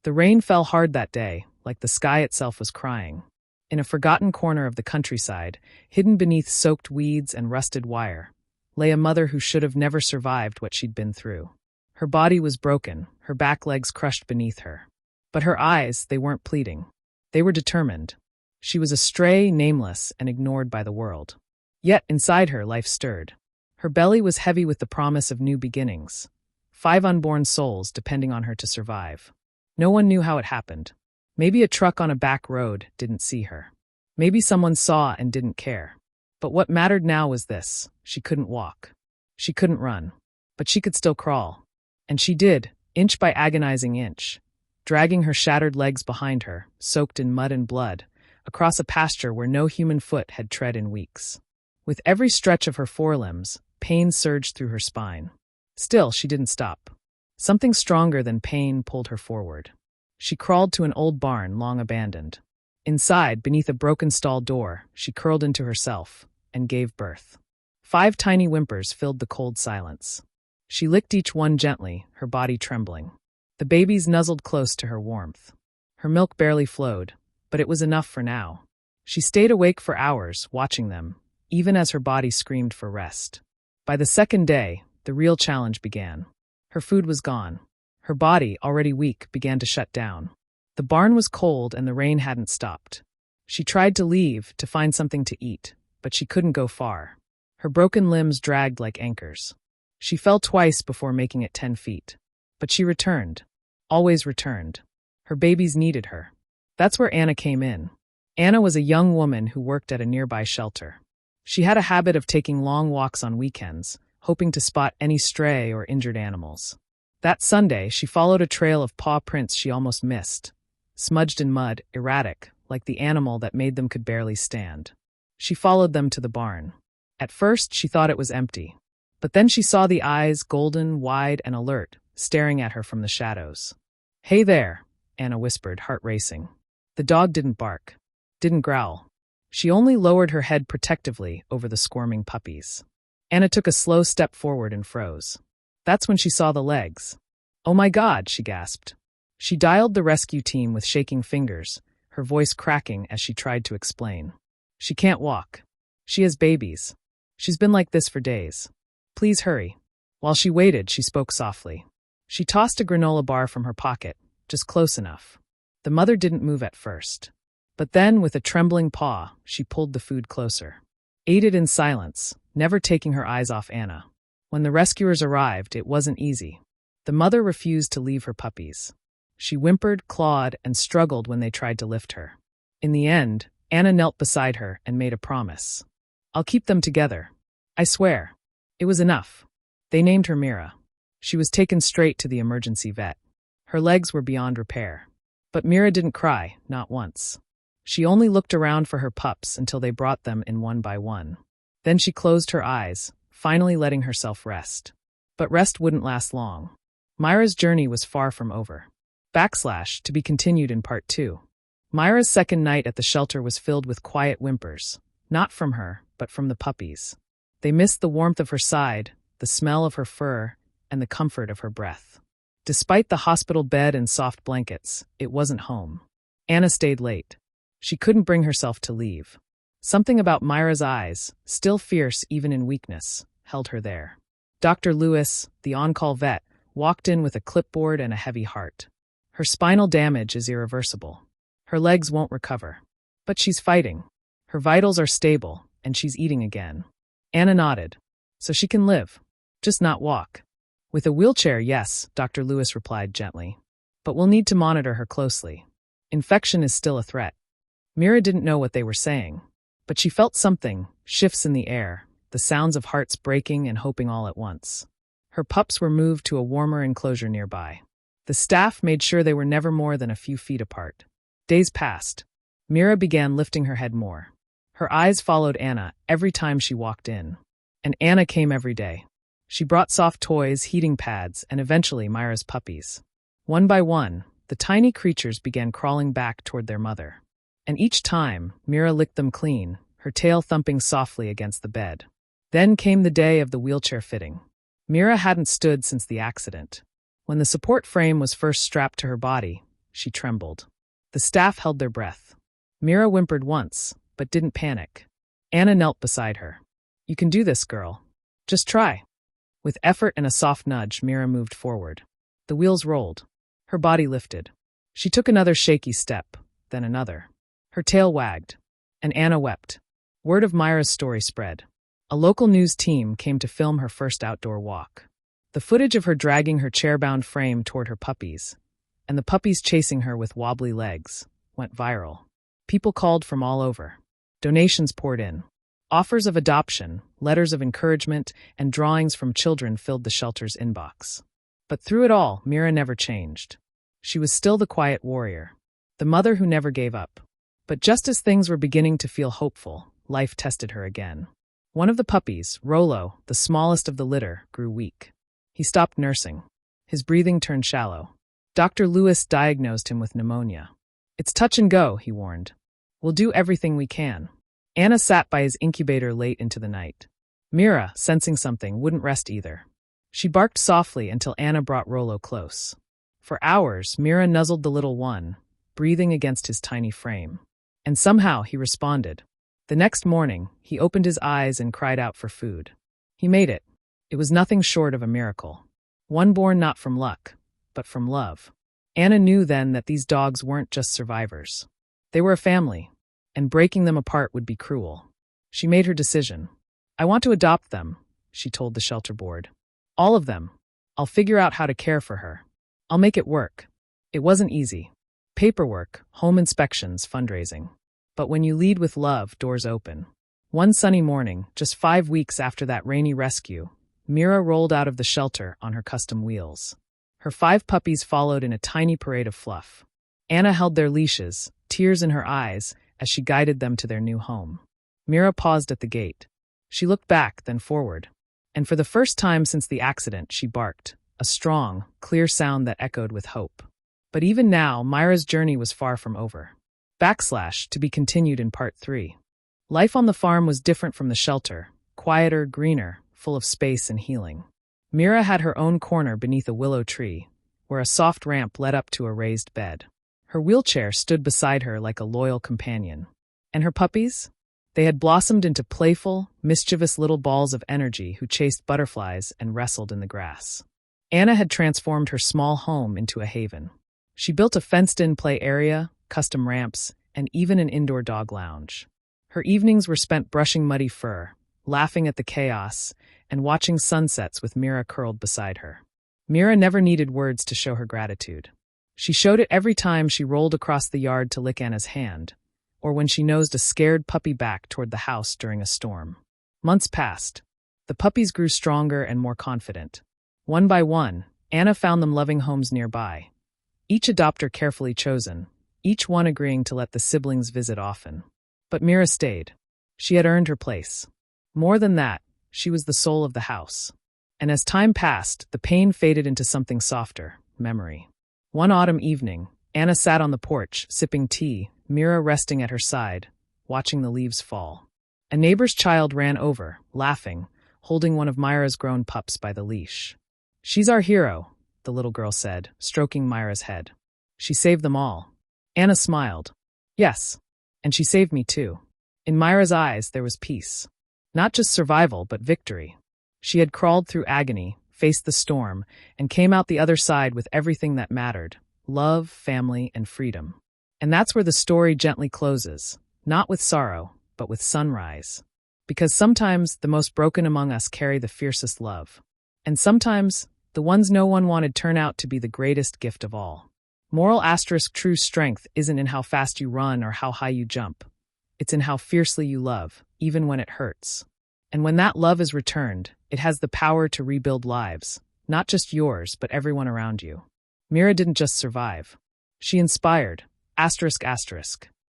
The rain fell hard that day, like the sky itself was crying. In a forgotten corner of the countryside, hidden beneath soaked weeds and rusted wire, lay a mother who should have never survived what she'd been through. Her body was broken, her back legs crushed beneath her. But her eyes, they weren't pleading. They were determined. She was a stray, nameless, and ignored by the world. Yet inside her, life stirred. Her belly was heavy with the promise of new beginnings. 5 unborn souls depending on her to survive. No one knew how it happened. Maybe a truck on a back road didn't see her. Maybe someone saw and didn't care. But what mattered now was this: she couldn't walk. She couldn't run. But she could still crawl. And she did, inch by agonizing inch, dragging her shattered legs behind her, soaked in mud and blood, across a pasture where no human foot had tread in weeks. With every stretch of her forelimbs, pain surged through her spine. Still, she didn't stop. Something stronger than pain pulled her forward. She crawled to an old barn long abandoned. Inside, beneath a broken stall door, she curled into herself and gave birth. 5 tiny whimpers filled the cold silence. She licked each one gently, her body trembling. The babies nuzzled close to her warmth. Her milk barely flowed, but it was enough for now. She stayed awake for hours, watching them, even as her body screamed for rest. By the second day, the real challenge began. Her food was gone. Her body, already weak, began to shut down. The barn was cold and the rain hadn't stopped. She tried to leave, to find something to eat, but she couldn't go far. Her broken limbs dragged like anchors. She fell twice before making it 10 feet. But she returned. Always returned. Her babies needed her. That's where Anna came in. Anna was a young woman who worked at a nearby shelter. She had a habit of taking long walks on weekends, hoping to spot any stray or injured animals. That Sunday, she followed a trail of paw prints she almost missed, smudged in mud, erratic, like the animal that made them could barely stand. She followed them to the barn. At first, she thought it was empty. But then she saw the eyes, golden, wide, and alert, staring at her from the shadows. "Hey there," Anna whispered, heart racing. The dog didn't bark, didn't growl. She only lowered her head protectively over the squirming puppies. Anna took a slow step forward and froze. That's when she saw the legs. "Oh my God," she gasped. She dialed the rescue team with shaking fingers, her voice cracking as she tried to explain. "She can't walk. She has babies. She's been like this for days. Please hurry." While she waited, she spoke softly. She tossed a granola bar from her pocket, just close enough. The mother didn't move at first. But then, with a trembling paw, she pulled the food closer. Ate it in silence, never taking her eyes off Anna. When the rescuers arrived, it wasn't easy. The mother refused to leave her puppies. She whimpered, clawed, and struggled when they tried to lift her. In the end, Anna knelt beside her and made a promise. "I'll keep them together. I swear." It was enough. They named her Mira. She was taken straight to the emergency vet. Her legs were beyond repair. But Mira didn't cry, not once. She only looked around for her pups until they brought them in one by one. Then she closed her eyes, finally letting herself rest. But rest wouldn't last long. Myra's journey was far from over. To be continued in part 2. Myra's second night at the shelter was filled with quiet whimpers, not from her, but from the puppies. They missed the warmth of her side, the smell of her fur, and the comfort of her breath. Despite the hospital bed and soft blankets, it wasn't home. Anna stayed late. She couldn't bring herself to leave. Something about Myra's eyes, still fierce even in weakness, held her there. Dr. Lewis, the on-call vet, walked in with a clipboard and a heavy heart. Her spinal damage is irreversible. Her legs won't recover. But she's fighting. Her vitals are stable, and she's eating again. Anna nodded. "So she can live, just not walk." "With a wheelchair, yes," Dr. Lewis replied gently. "But we'll need to monitor her closely. Infection is still a threat." Mira didn't know what they were saying, but she felt something, shifts in the air, the sounds of hearts breaking and hoping all at once. Her pups were moved to a warmer enclosure nearby. The staff made sure they were never more than a few feet apart. Days passed. Mira began lifting her head more. Her eyes followed Anna every time she walked in. And Anna came every day. She brought soft toys, heating pads, and eventually Myra's puppies. One by one, the tiny creatures began crawling back toward their mother. And each time, Mira licked them clean, her tail thumping softly against the bed. Then came the day of the wheelchair fitting. Mira hadn't stood since the accident. When the support frame was first strapped to her body, She trembled. The staff held their breath. Mira whimpered once, but didn't panic. Anna knelt beside her. You can do this, girl. Just try. With effort and a soft nudge, Mira moved forward. The wheels rolled. Her body lifted. She took another shaky step, then another. Her tail wagged, and Anna wept. Word of Myra's story spread. A local news team came to film her first outdoor walk. The footage of her dragging her chair-bound frame toward her puppies, and the puppies chasing her with wobbly legs, went viral. People called from all over. Donations poured in. Offers of adoption, letters of encouragement, and drawings from children filled the shelter's inbox. But through it all, Mira never changed. She was still the quiet warrior, the mother who never gave up. But just as things were beginning to feel hopeful, life tested her again. One of the puppies, Rollo, the smallest of the litter, grew weak. He stopped nursing. His breathing turned shallow. Dr. Lewis diagnosed him with pneumonia. It's touch and go, he warned. We'll do everything we can. Anna sat by his incubator late into the night. Mira, sensing something, wouldn't rest either. She barked softly until Anna brought Rollo close. For hours, Mira nuzzled the little one, breathing against his tiny frame. And somehow he responded. The next morning, he opened his eyes and cried out for food. He made it. It was nothing short of a miracle. One born not from luck, but from love. Anna knew then that these dogs weren't just survivors. They were a family, and breaking them apart would be cruel. She made her decision. I want to adopt them, she told the shelter board. All of them. I'll figure out how to care for her. I'll make it work. It wasn't easy. Paperwork, home inspections, fundraising. But when you lead with love, doors open. One sunny morning, just 5 weeks after that rainy rescue, Mira rolled out of the shelter on her custom wheels. Her 5 puppies followed in a tiny parade of fluff. Anna held their leashes, tears in her eyes, as she guided them to their new home. Mira paused at the gate. She looked back, then forward. And for the first time since the accident, she barked, a strong, clear sound that echoed with hope. But even now, Myra's journey was far from over. To be continued in part 3. Life on the farm was different from the shelter, quieter, greener, full of space and healing. Mira had her own corner beneath a willow tree, where a soft ramp led up to a raised bed. Her wheelchair stood beside her like a loyal companion. And her puppies? They had blossomed into playful, mischievous little balls of energy who chased butterflies and wrestled in the grass. Anna had transformed her small home into a haven. She built a fenced-in play area, custom ramps, and even an indoor dog lounge. Her evenings were spent brushing muddy fur, laughing at the chaos, and watching sunsets with Mira curled beside her. Mira never needed words to show her gratitude. She showed it every time she rolled across the yard to lick Anna's hand, or when she nosed a scared puppy back toward the house during a storm. Months passed. The puppies grew stronger and more confident. One by one, Anna found them loving homes nearby. Each adopter carefully chosen, each one agreeing to let the siblings visit often. But Mira stayed. She had earned her place. More than that, she was the soul of the house. And as time passed, the pain faded into something softer, memory. One autumn evening, Anna sat on the porch, sipping tea, Mira resting at her side, watching the leaves fall. A neighbor's child ran over, laughing, holding one of Myra's grown pups by the leash. She's our hero, the little girl said, stroking Myra's head. She saved them all. Anna smiled. Yes, and she saved me too. In Myra's eyes, there was peace. Not just survival, but victory. She had crawled through agony, faced the storm, and came out the other side with everything that mattered: love, family, and freedom. And that's where the story gently closes, not with sorrow, but with sunrise. Because sometimes the most broken among us carry the fiercest love. And sometimes the ones no one wanted turn out to be the greatest gift of all. True strength isn't in how fast you run or how high you jump. It's in how fiercely you love, even when it hurts. And when that love is returned, it has the power to rebuild lives, not just yours, but everyone around you. Mira didn't just survive. She inspired. ***.